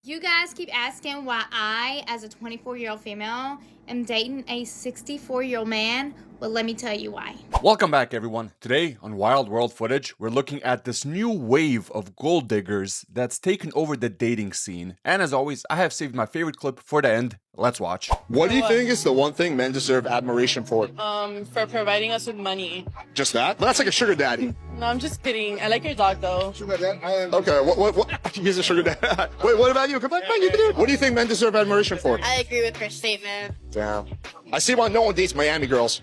You guys keep asking why I, as a 24-year-old female, am dating a 64-year-old man. Well, let me tell you why. Welcome back, everyone. Today on Wild World Footage, we're looking at this new wave of gold diggers that's taken over the dating scene. And as always, I have saved my favorite clip for the end. Let's watch. What do you think is the one thing men deserve admiration for? For providing us with money. Just that? But that's like a sugar daddy. No, I'm just kidding. I like your dog though. Okay, what? He's a sugar daddy. Wait, what about you? Come on, what do you think men deserve admiration for? I agree with her statement. Damn. I see why no one dates Miami girls.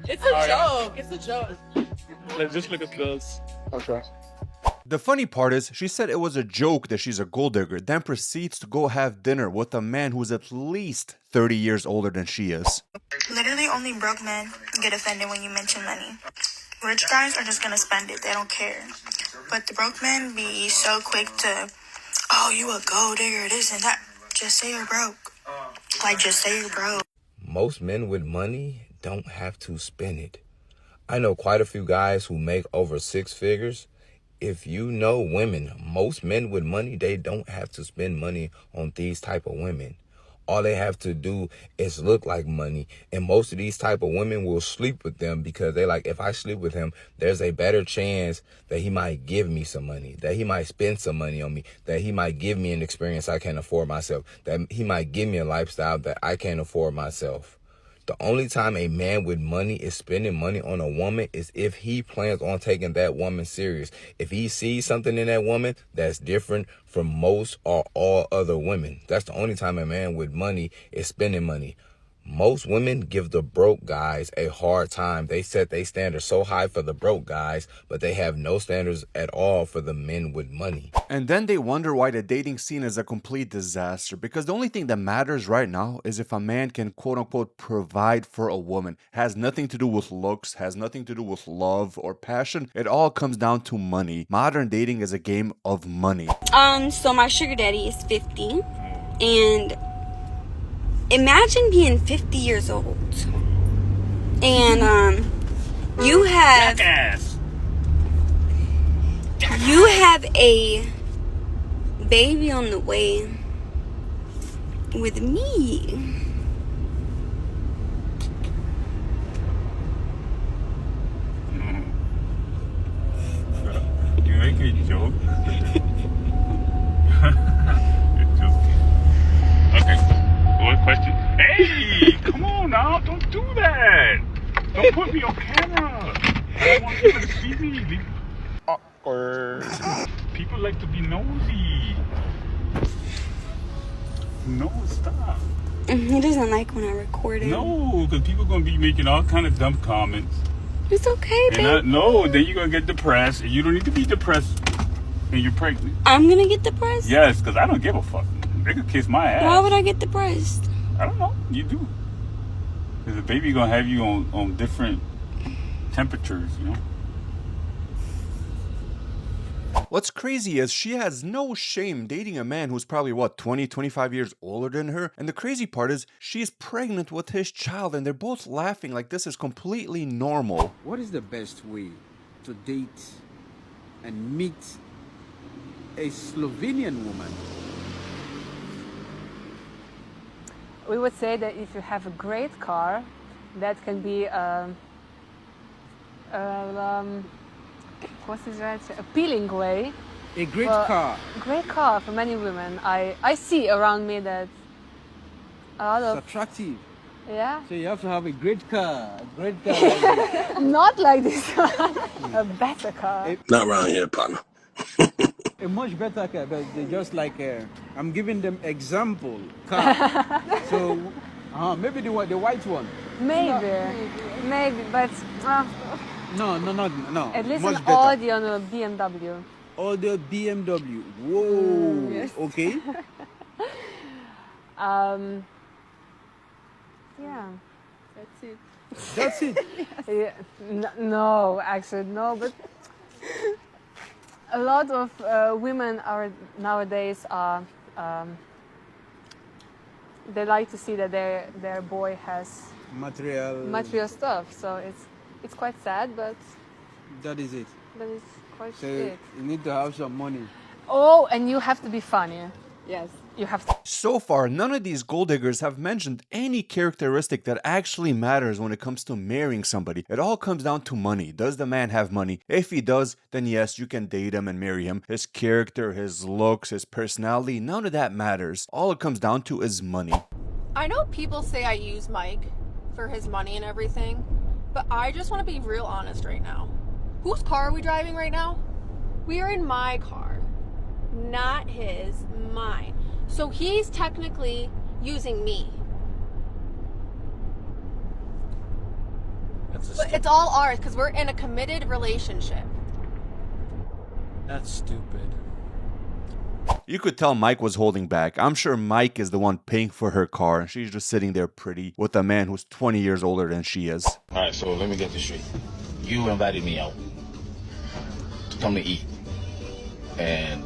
It's a joke. It's a joke. Let's just look at girls. Okay. The funny part is, she said it was a joke that she's a gold digger, then proceeds to go have dinner with a man who's at least 30 years older than she is. Literally only broke men get offended when you mention money. Rich guys are just gonna spend it, they don't care. But the broke men be so quick to, oh, you a gold digger, this and that. Just say you're broke. Like, just say you're broke. Most men with money don't have to spend it. I know quite a few guys who make over six figures. If you know women, most men with money, they don't have to spend money on these type of women. All they have to do is look like money. And most of these type of women will sleep with them because they like, if I sleep with him, there's a better chance that he might give me some money, that he might spend some money on me, that he might give me an experience I can't afford myself, that he might give me a lifestyle that I can't afford myself. The only time a man with money is spending money on a woman is if he plans on taking that woman serious. If he sees something in that woman that's different from most or all other women. That's the only time a man with money is spending money. Most women give the broke guys a hard time. They set their standards so high for the broke guys, but they have no standards at all for the men with money. And then they wonder why the dating scene is a complete disaster, because the only thing that matters right now is if a man can quote-unquote provide for a woman. It has nothing to do with looks, has nothing to do with love or passion. It all comes down to money. Modern dating is a game of money. So my sugar daddy is 50, and imagine being 50 years old, and you have a baby on the way with me. You make a joke. You're joking. Okay. What question? Hey, come on now! Don't do that. Don't put me on camera. I don't want people to see me. Awkward. People like to be nosy. No, stop. He doesn't like when I record him. No, because people gonna be making all kind of dumb comments. It's okay, babe. No, then you're gonna get depressed, and you don't need to be depressed. And you're pregnant. I'm gonna get depressed? Yes, because I don't give a fuck. They could kiss my ass. Why would I get depressed? I don't know. You do. Because the baby gonna have you on different temperatures, you know? What's crazy is she has no shame dating a man who's probably, 20, 25 years older than her? And the crazy part is, she's pregnant with his child and they're both laughing like this is completely normal. What is the best way to date and meet a Slovenian woman? We would say that if you have a great car, that can be what is that? Appealing way. A great car. Great car for many women. I see around me that a lot of... It's attractive. Yeah. So you have to have a great car. A great car like this. Not like this one. A better car. Not around here, partner. A much better car, but they just like I'm giving them example car. So maybe the white one. Maybe, but no. at least much an better. Audi on a BMW. Audi BMW. Whoa. Yes. Okay. Yeah. That's it. Yeah. No, actually no, but a lot of women are nowadays they like to see that their boy has material stuff. So it's quite sad, but that is it. that is quite So it. you need to have some money. Oh, and you have to be funny. Yes. you have to. So far, none of these gold diggers have mentioned any characteristic that actually matters when it comes to marrying somebody. It all comes down to money. Does the man have money? If he does, then yes, you can date him and marry him. His character, his looks, his personality, none of that matters. All it comes down to is money. I know people say I use Mike for his money and everything, but I just want to be real honest right now. Whose car are we driving right now? We are in my car, not his, mine. So he's technically using me. But it's all ours because we're in a committed relationship. That's stupid. You could tell Mike was holding back. I'm sure Mike is the one paying for her car and she's just sitting there pretty with a man who's 20 years older than she is. Alright, so let me get this straight. You invited me out to come to eat. And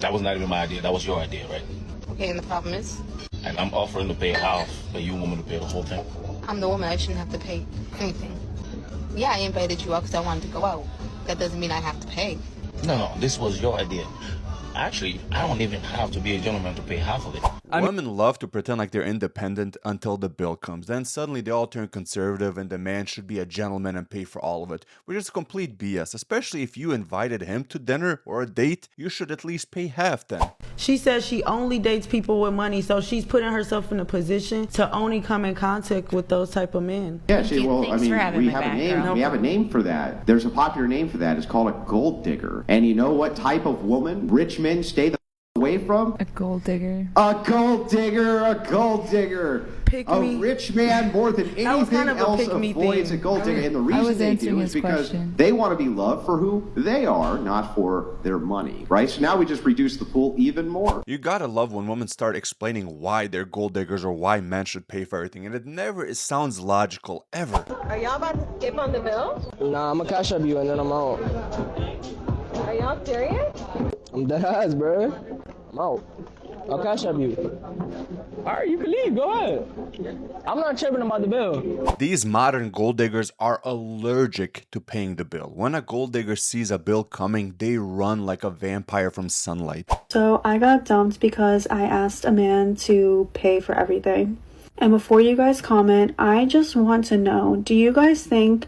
that was not even my idea, that was your idea, right? Okay, and the problem is? And I'm offering to pay half, but you want me to pay the whole thing? I'm the woman, I shouldn't have to pay anything. Yeah, I invited you out because I wanted to go out. That doesn't mean I have to pay. No, this was your idea. Actually, I don't even have to be a gentleman to pay half of it. Women love to pretend like they're independent until the bill comes. Then suddenly they all turn conservative and the man should be a gentleman and pay for all of it. Which is complete BS, especially if you invited him to dinner or a date, you should at least pay half then. She says she only dates people with money, so she's putting herself in a position to only come in contact with those type of men. Yeah, well, I mean, we have a name. We have a name for that. There's a popular name for that. It's called a gold digger. And you know what type of woman rich men stay the away from? A gold digger. A gold digger, a gold digger. A rich man more than anything else avoids a gold digger. And the reason they do is because they want to be loved for who they are, not for their money, right? So now we just reduce the pool even more. You gotta love when women start explaining why they're gold diggers or why men should pay for everything. And it sounds logical, ever. Are y'all about to skip on the bill? Nah, I'm gonna cash up you and then I'm out. Are y'all serious? I'm dead ass, bro. I'm out. I'll cash up you. Alright, you can leave. Go ahead. I'm not tripping about the bill. These modern gold diggers are allergic to paying the bill. When a gold digger sees a bill coming, they run like a vampire from sunlight. So I got dumped because I asked a man to pay for everything. And before you guys comment, I just want to know, do you guys think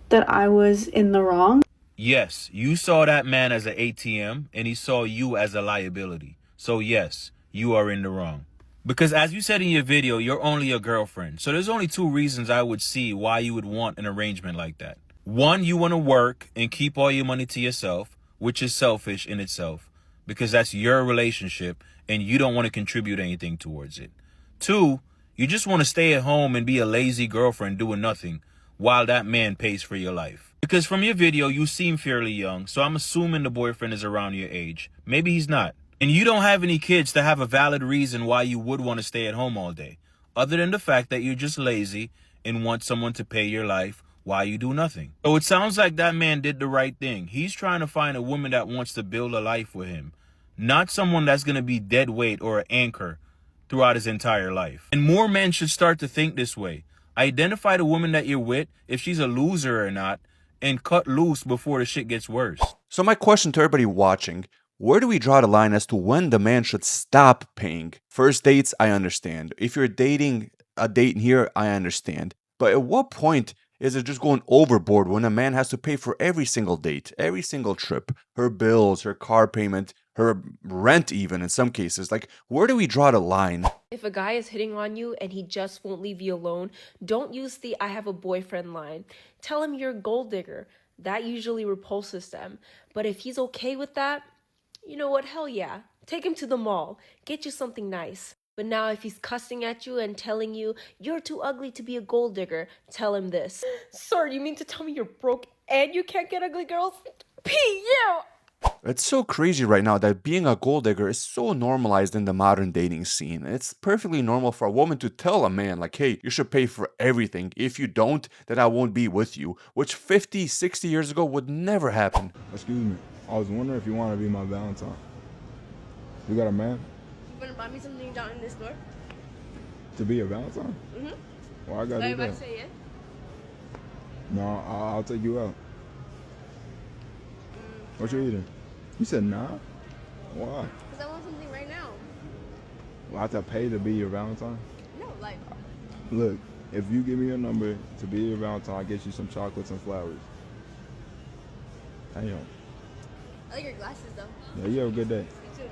that I was in the wrong? Yes, you saw that man as an ATM and he saw you as a liability. So yes, you are in the wrong. Because as you said in your video, you're only a girlfriend. So there's only two reasons I would see why you would want an arrangement like that. One, you want to work and keep all your money to yourself, which is selfish in itself, because that's your relationship and you don't want to contribute anything towards it. Two, you just want to stay at home and be a lazy girlfriend doing nothing while that man pays for your life. Because from your video, you seem fairly young, so I'm assuming the boyfriend is around your age. Maybe he's not. And you don't have any kids to have a valid reason why you would want to stay at home all day, other than the fact that you're just lazy and want someone to pay your life while you do nothing. So it sounds like that man did the right thing. He's trying to find a woman that wants to build a life with him, not someone that's going to be dead weight or an anchor throughout his entire life. And more men should start to think this way. Identify the woman that you're with, if she's a loser or not, and cut loose before the shit gets worse. So my question to everybody watching, where do we draw the line as to when the man should stop paying? First dates, I understand. If you're dating a date in here, I understand. But at what point is it just going overboard when a man has to pay for every single date, every single trip, her bills, her car payment, her rent even in some cases? Like, where do we draw the line? If a guy is hitting on you and he just won't leave you alone, don't use the "I have a boyfriend" line. Tell him you're a gold digger. That usually repulses them. But if he's okay with that, you know what? Hell yeah. Take him to the mall. Get you something nice. But now if he's cussing at you and telling you you're too ugly to be a gold digger, tell him this. Sir, you mean to tell me you're broke and you can't get ugly girls? P.U. It's so crazy right now that being a gold digger is so normalized in the modern dating scene. It's perfectly normal for a woman to tell a man like, hey, you should pay for everything. If you don't, then I won't be with you. Which 50, 60 years ago would never happen. Excuse me. I was wondering if you want to be my Valentine. You got a man? You want to buy me something down in this store? To be a Valentine? Mm-hmm. Well, I got to do About that. to say yes? No, I'll take you out. What you eating? You said nah? Why? Because I want something right now. I have to pay to be your Valentine? No, like. Look, if you give me your number to be your Valentine, I'll get you some chocolates and flowers. Damn. I like your glasses though. Yeah, you have a good day. You too.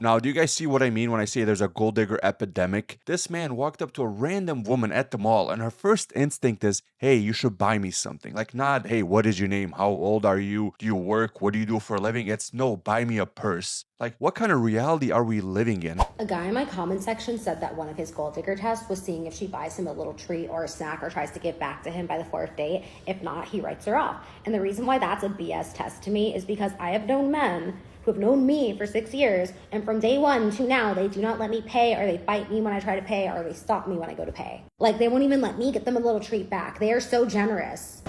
Now, do you guys see what I mean when I say there's a gold digger epidemic? This man walked up to a random woman at the mall, and her first instinct is, hey, you should buy me something. Like, not, hey, what is your name? How old are you? Do you work? What do you do for a living? It's, no, buy me a purse. Like, what kind of reality are we living in? A guy in my comment section said that one of his gold digger tests was seeing if she buys him a little treat or a snack or tries to give back to him by the 4th date. If not, he writes her off. And the reason why that's a BS test to me is because I have known men who have known me for 6 years, and from day one to now, they do not let me pay, or they fight me when I try to pay, or they stop me when I go to pay. Like, they won't even let me get them a little treat back. They are so generous.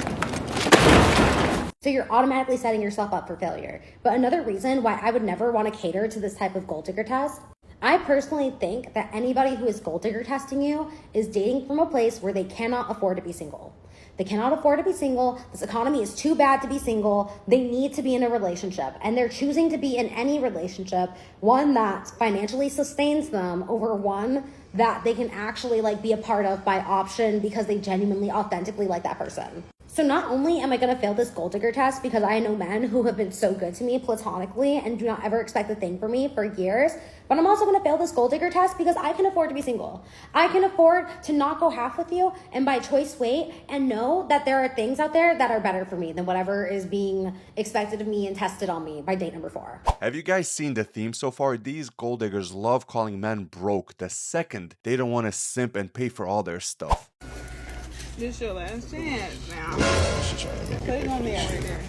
So you're automatically setting yourself up for failure. But another reason why I would never want to cater to this type of gold digger test, I personally think that anybody who is gold digger testing you is dating from a place where they cannot afford to be single. They cannot afford to be single. This economy is too bad to be single. They need to be in a relationship, and they're choosing to be in any relationship, one that financially sustains them over one that they can actually like be a part of by option because they genuinely, authentically like that person. So not only am I going to fail this gold digger test because I know men who have been so good to me platonically and do not ever expect a thing from me for years, but I'm also going to fail this gold digger test because I can afford to be single. I can afford to not go half with you and by choice wait and know that there are things out there that are better for me than whatever is being expected of me and tested on me by date number 4. Have you guys seen the theme so far? These gold diggers love calling men broke the second they don't want to simp and pay for all their stuff. This your last chance now. Put it on there right there.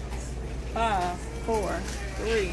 5, 4, 3.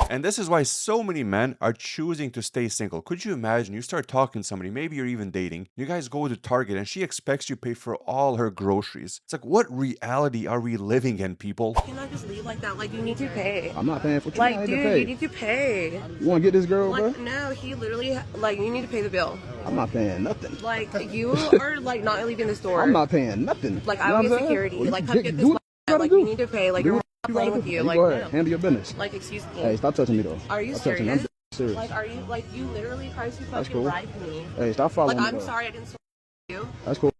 And this is why so many men are choosing to stay single. Could you imagine you start talking to somebody, maybe you're even dating, you guys go to Target and she expects you to pay for all her groceries. It's like, what reality are we living in, people? You cannot just leave like that. Like, you need to pay. I'm not paying for you. Like, dude, you need to pay. You want to get this girl, like, bro? No, he literally, like, you need to pay the bill. I'm not paying nothing. Like, you are, like, not leaving the store. I'm not paying nothing. Like, You I know will what get I'm security. saying? Like, come get this Do what you like, gotta you do. need to pay. Like, Do you're what you playing gotta with do. you. Go Like, ahead. no. Handle your business. Like, excuse me. Hey, stop touching me, though. Are you Stop touching me. serious? I'm serious. Like, are you, like, you literally tried to That's fucking cool. bribe me. Hey, stop following like, me, I'm though. sorry I didn't swear you. That's cool.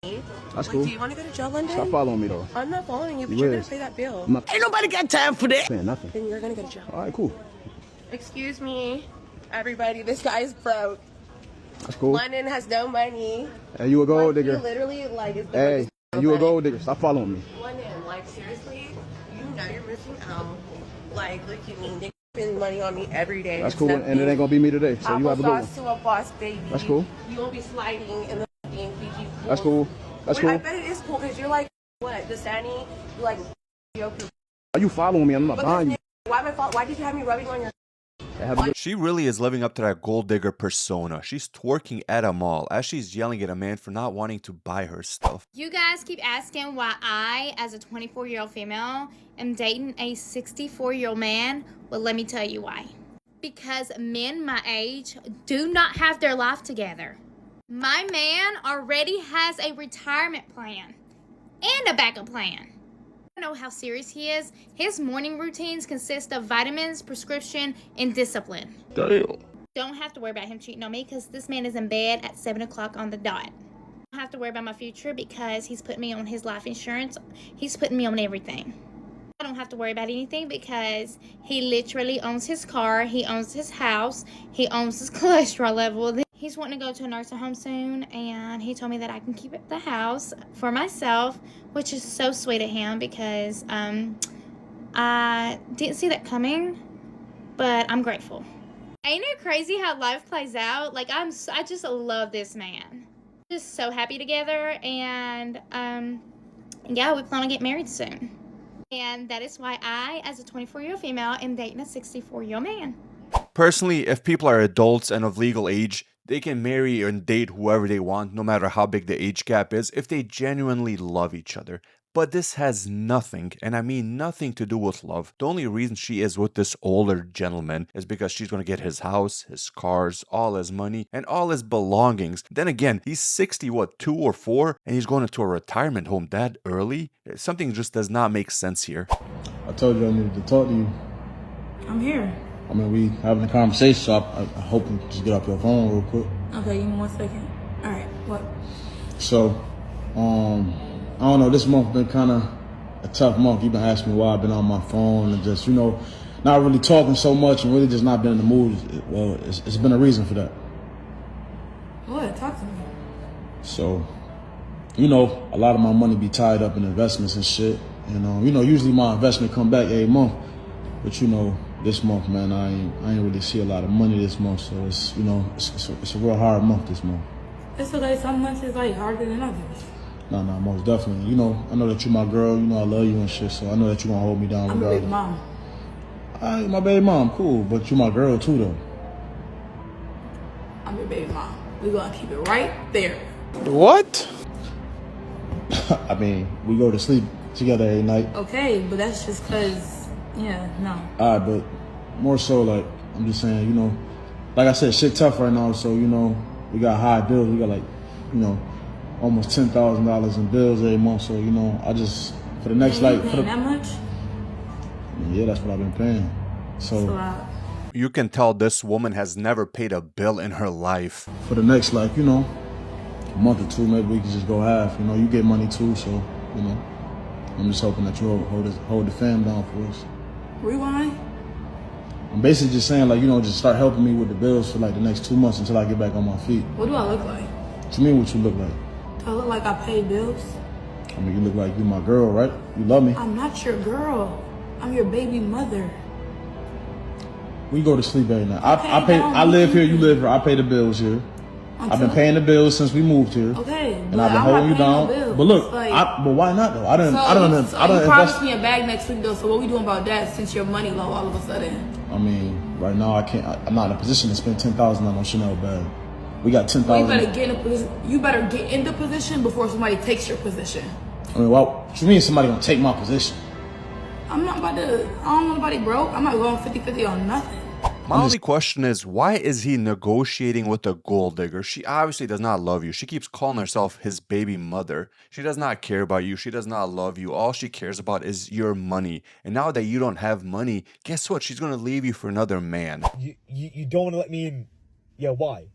That's That's like, cool. do you want to go to jail, London? Stop following me, though. I'm not following you, but You you're going is. to pay that bill. I'm not- Ain't nobody got time for that. Paying nothing. Then you're going to go to jail. All right, cool. Excuse me, everybody. This guy's broke. That's cool. London has no money. Hey, you a gold Like, digger. he literally, like, is the Hey, you a gold digger. Stop following me. London, like, seriously, you know you're missing out. Like, look at me. They spend money on me every day. That's It's cool, nothing. and it ain't gonna be me today. So you have a good one. Applesauce to a boss, baby. That's cool. You won't be sliding in the fucking Fiji pool. That's cool. That's Wait, cool. I bet it is cool because you're like, what, Dasani? You like, Are you following me? I'm not buying you. why did you have me rubbing on your... Have a good. She really is living up to that gold digger persona. She's twerking at a mall as she's yelling at a man for not wanting to buy her stuff. You guys keep asking why I, as a 24-year-old female, am dating a 64-year-old man. Well, let me tell you why. Because men my age do not have their life together. My man already has a retirement plan and a backup plan. I don't know how serious he is. His morning routines consist of vitamins, prescription, and discipline. Damn. Don't have to worry about him cheating on me because this man is in bed at 7 o'clock on the dot. Don't have to worry about my future because he's putting me on his life insurance. He's putting me on everything. I don't have to worry about anything because he literally owns his car, he owns his house, he owns his cholesterol level. He's wanting to go to a nursing home soon, and he told me that I can keep the house for myself, which is so sweet of him because I didn't see that coming, but I'm grateful. Ain't it crazy how life plays out? Like, I just love this man. Just so happy together, and yeah, we plan on getting married soon. And that is why I, as a 24-year-old female, am dating a 64-year-old man. Personally, if people are adults and of legal age, they can marry and date whoever they want, no matter how big the age gap is, if they genuinely love each other. But this has nothing, and I mean nothing to do with love. The only reason she is with this older gentleman is because she's gonna get his house, his cars, all his money, and all his belongings. Then again, he's 60, what, 2 or 4, and he's going into a retirement home that early? Something just does not make sense here. I told you I needed to talk to you. I'm here. I mean, we having a conversation, so I hope you just get off your phone real quick. Okay, give me 1 second. All right, what? So, I don't know, this month been kind of a tough month. You've been asking me why I've been on my phone and just, not really talking so much and really just not been in the mood. Well, it's been a reason for that. What? Talk to me. So, a lot of my money be tied up in investments and shit. And, usually my investment come back every month. But, this month, man, I ain't really see a lot of money this month. So it's, it's a real hard month this month. It's okay. Some months is like harder than others. No, most definitely. I know that you my girl. I love you and shit. So I know that you gonna hold me down. I'm regardless. a baby mom. Alright, my baby mom, cool. But you my girl too, though. I'm your baby mom. We gonna keep it right there. What? I mean, we go to sleep together every night. Okay, but that's just cause, no. Alright, but more so, like, I'm just saying, like I said, shit tough right now. So, we got high bills. We got like, almost $10,000 in bills every month. So, I just, for the next, that much? Yeah, that's what I've been paying. So, you can tell this woman has never paid a bill in her life. For the next, a month or two, maybe we can just go half. You get money too, so, I'm just hoping that you hold the fam down for us. Rewind? I'm basically just saying, just start helping me with the bills for, the next 2 months until I get back on my feet. What do I look like? To me, what you look like? Do I look like I pay bills? I mean, you look like you my girl, right? You love me. I'm not your girl. I'm your baby mother. We go to sleep every night. I live here, you live here. I pay the bills here. I've been paying the bills since we moved here. Okay, and I've been holding you down. But look, but why not though? I don't you promised me a bag next week though. So what we doing about that since your money low all of a sudden? I mean, right now I'm not in a position to spend $10,000 on Chanel bag. We got $10,000. Well, you better get in the position before somebody takes your position. I mean, what you mean somebody gonna take my position? I don't want nobody broke. I'm not going 50-50 on nothing. My only question is, why is he negotiating with a gold digger? She obviously does not love you. She keeps calling herself his baby mother. She does not care about you. She does not love you. All she cares about is your money. And now that you don't have money, guess what? She's going to leave you for another man. You don't want to let me in. Yeah, why?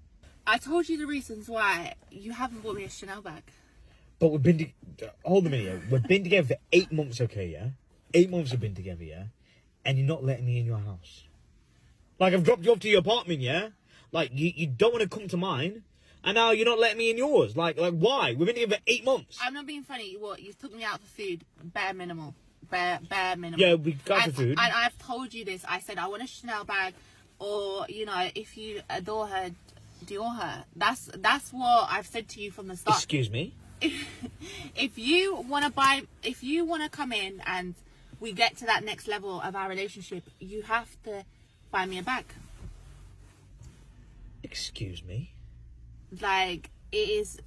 I told you the reasons why you haven't bought me a Chanel bag. But we've been hold a minute, yeah. We've been together for 8 months, okay, yeah? 8 months we've been together, yeah? And you're not letting me in your house. Like, I've dropped you off to your apartment, yeah? Like, you don't want to come to mine, and now you're not letting me in yours. Like why? We've been together for 8 months. I'm not being funny. What? You took me out for food. Bare minimal. Bare minimal. Yeah, we got the food. And I've told you this. I said, I want a Chanel bag, or, if you adore her, Dior her. That's what I've said to you from the start. Excuse me? If you want to come in and we get to that next level of our relationship, you have to buy me a bag. Excuse me? Like, it is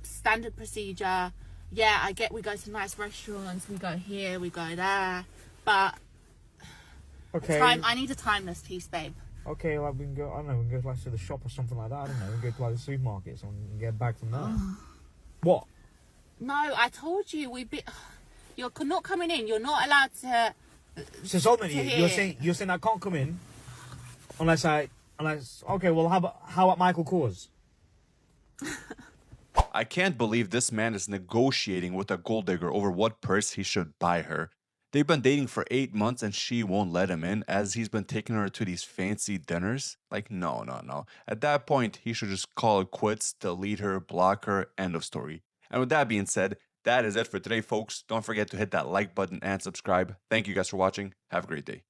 standard procedure. Yeah, I get we go to nice restaurants, we go here, we go there, but okay. I need a timeless piece, babe. Okay, like we can go, I don't know, we can go to the shop or something like that, I don't know, we can go to the supermarket and get a bag from there. What? No, I told you, you're not coming in, you're not allowed to... So hold on, you're saying I can't come in unless okay, well how about Michael Kors? I can't believe this man is negotiating with a gold digger over what purse he should buy her. They've been dating for 8 months and she won't let him in as he's been taking her to these fancy dinners. Like, no. At that point, he should just call it quits, delete her, block her, end of story. And with that being said, that is it for today, folks. Don't forget to hit that like button and subscribe. Thank you guys for watching. Have a great day.